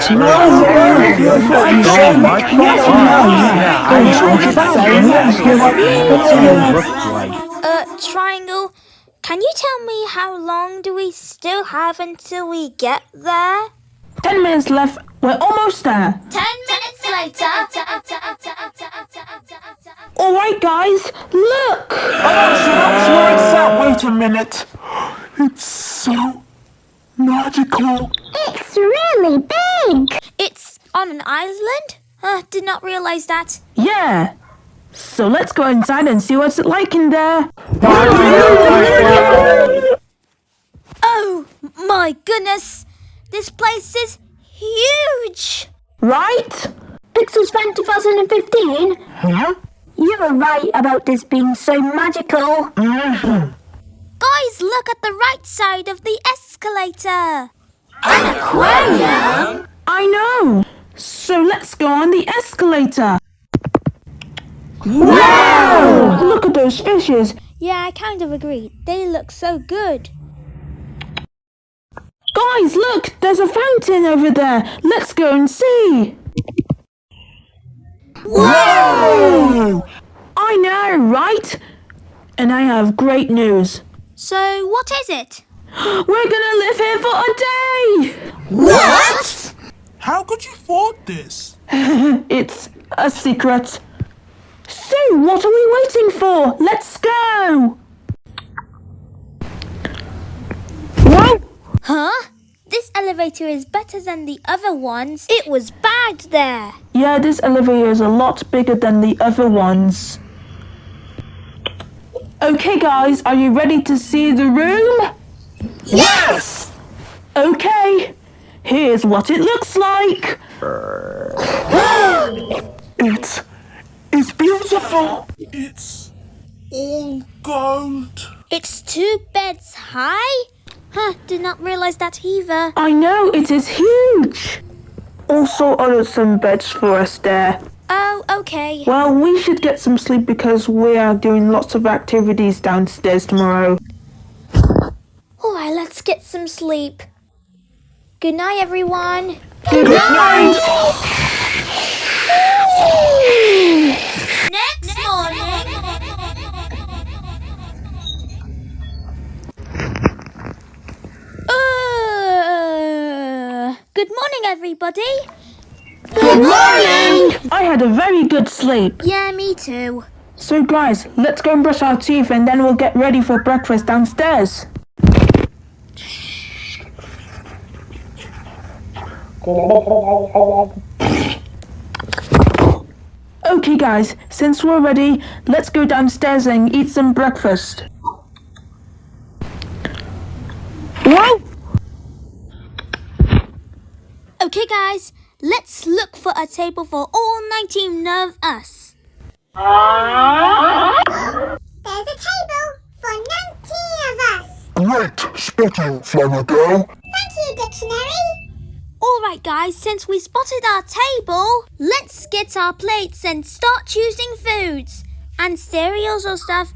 So much fun. Yeah, I Triangle, can you tell me how long do we still have until we get there? 10 minutes left. We're almost there. 10 minutes later. All right, guys, look. Wait a minute. It's so magical. It's really big. It's on an island? Did not realize that. Yeah. So let's go inside and see what's it like in there. Oh my goodness. This place is huge. Right? Pixels Fan 2015? Huh? You were right about this being so magical. Guys, look at the right side of the escalator. An aquarium? I know. So let's go on the escalator. Wow! Look at those fishes. Yeah, I kind of agree. They look so good. Guys, look, there's a fountain over there. Let's go and see. Whoa! I know, right? And I have great news. So, what is it? We're gonna live here for a day. What? How could you afford this? It's a secret. So, what are we waiting for? Let's go. Whoa! Huh? This elevator is better than the other ones. It was bad there. Yeah, this elevator is a lot bigger than the other ones. Okay, guys, are you ready to see the room? Yes! Okay, here's what it looks like. It's beautiful. It's all gold. It's 2 beds high? Did not realize that either. I know, it is huge. Also ordered some beds for us there. Oh, okay. Well, we should get some sleep because we are doing lots of activities downstairs tomorrow. Alright, let's get some sleep. Good night, everyone. Good night. Next morning. Good morning, everybody. Good morning. I had a very good sleep. Yeah, me too. So guys, let's go and brush our teeth and then we'll get ready for breakfast downstairs. Okay guys, since we're ready, let's go downstairs and eat some breakfast. Whoa! Okay, guys, let's look for a table for all 19 of us. There's a table for 19 of us. Great spotting, Flower Girl. Thank you, Dictionary. Alright, guys, since we spotted our table, let's get our plates and start choosing foods and cereals or stuff.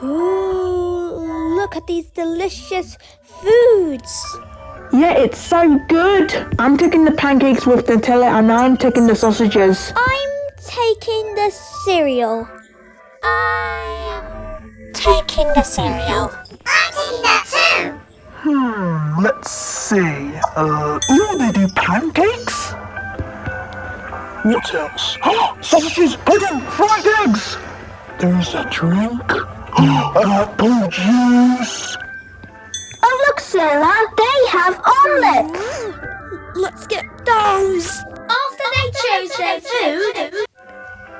Ooh, look at these delicious foods. Yeah, it's so good. I'm taking the pancakes with Nutella and I'm taking the sausages. I'm taking the cereal. I'm taking the cereal. I'm taking that too. Let's see. They do pancakes? What else? Sausages, pudding, fried eggs. There's a drink. Apple juice. Oh, look, Sarah. They have omelets. Let's get those. After they chose their food,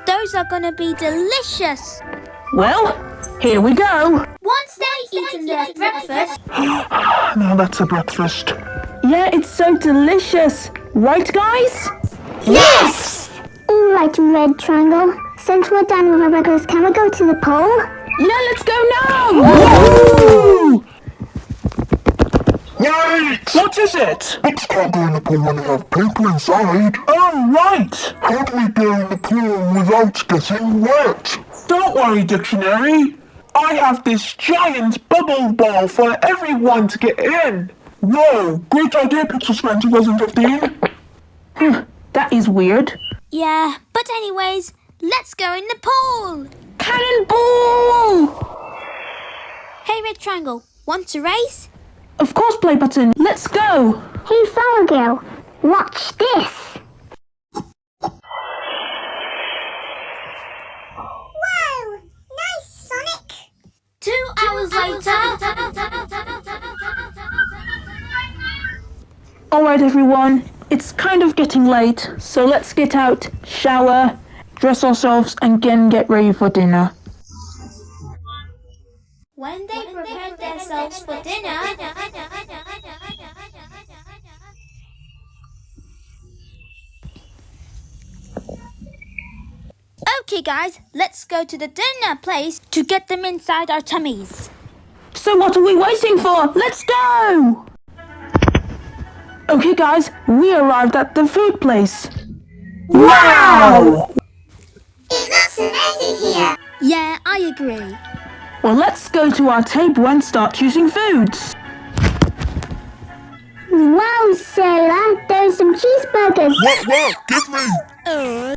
those are gonna be delicious. Well, here we go. Once they've eaten their breakfast, Now that's a breakfast. Yeah, it's so delicious. Right, guys? yes! All right, Red Triangle. Since we're done with our breakfast, can we go to the pool? Yeah, let's go now. Woo! Wait! What is it? Books can't go in the pool when they have people inside. Oh, right. How do we go in the pool without getting wet? Don't worry, Dictionary. I have this giant bubble ball for everyone to get in. Whoa, great idea, Pixelspan 2015. That is weird. Yeah, but anyways, let's go in the pool. Cannonball! Hey, Red Triangle, want to race? Of course, Play Button. Let's go. Hey, Flower Girl, watch this. Whoa, nice, Sonic. 2 hours later. Alright, everyone. It's kind of getting late, so let's get out, shower, dress ourselves, and get ready for dinner. When they prepared themselves for dinner, okay guys, let's go to the dinner place to get them inside our tummies. So what are we waiting for? Let's go! Okay guys, we arrived at the food place. Wow! It looks amazing here. Yeah, I agree. Well, let's go to our table and start choosing foods. Wow, Sailor, there's some cheeseburgers. What? Give me!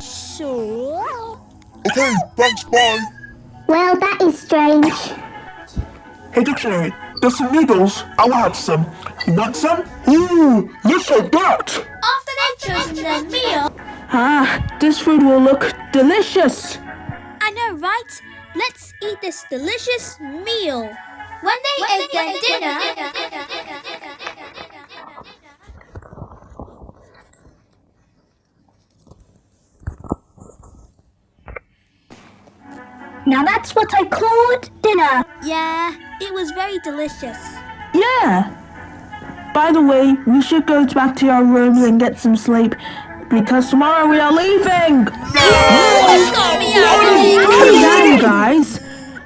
Sure. Okay, thanks, bye. Well, that is strange. Hey, Dictionary, there's some noodles. I'll have some. You want some? Ooh, yes, I bet! After they've chosen their meal, This food will look delicious. I know, right? Let's eat this delicious meal. When they ate their dinner, Now that's what I called dinner. yeah, it was very delicious. Yeah. By the way, we should go back to our rooms and get some sleep because tomorrow we are leaving. Calm down, guys.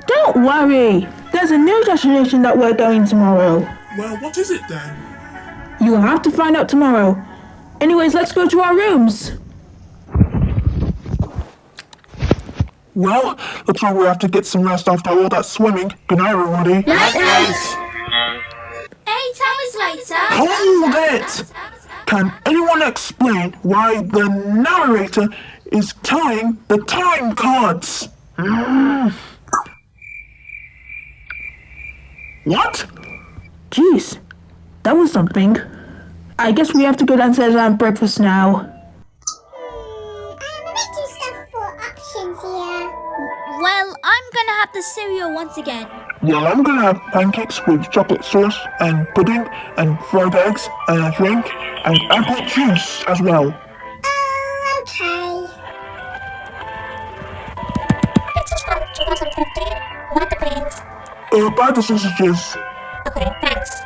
Don't worry. There's a new destination that we're going tomorrow. Well, what is it then? You'll have to find out tomorrow. Anyways, let's go to our rooms. Well, looks like we have to get some rest after all that swimming. Good night, everybody. 8 hours later, Hold it! Can anyone explain why the narrator is telling the time cards? What? Jeez, that was something. I guess we have to go downstairs and have breakfast now. I'm a bit too stuffed for options here. well, I'm gonna have the cereal once again. Well, I'm gonna have pancakes with chocolate sauce and pudding and fried eggs and a drink and apple juice as well. Oh, okay. It's just from 2015. What the beans? Buy the sausages. Okay, thanks.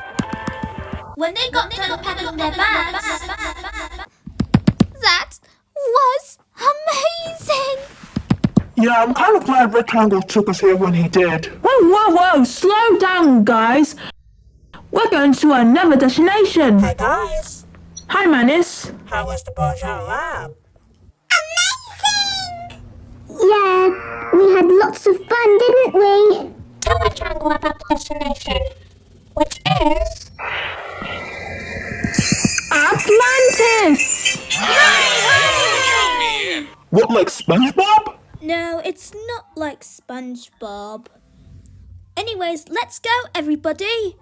When they got done packing their bags, that was amazing! Yeah, I'm kind of glad Red Triangle took us here when he did. Whoa, slow down, guys. We're going to another destination. Hey guys, Hi, Manis. how was the Burj Lab? Yeah, we had lots of fun, didn't we? Tell my triangle about the destination, which is... Atlantis! What, like SpongeBob? No, it's not like SpongeBob. Anyways, let's go, everybody.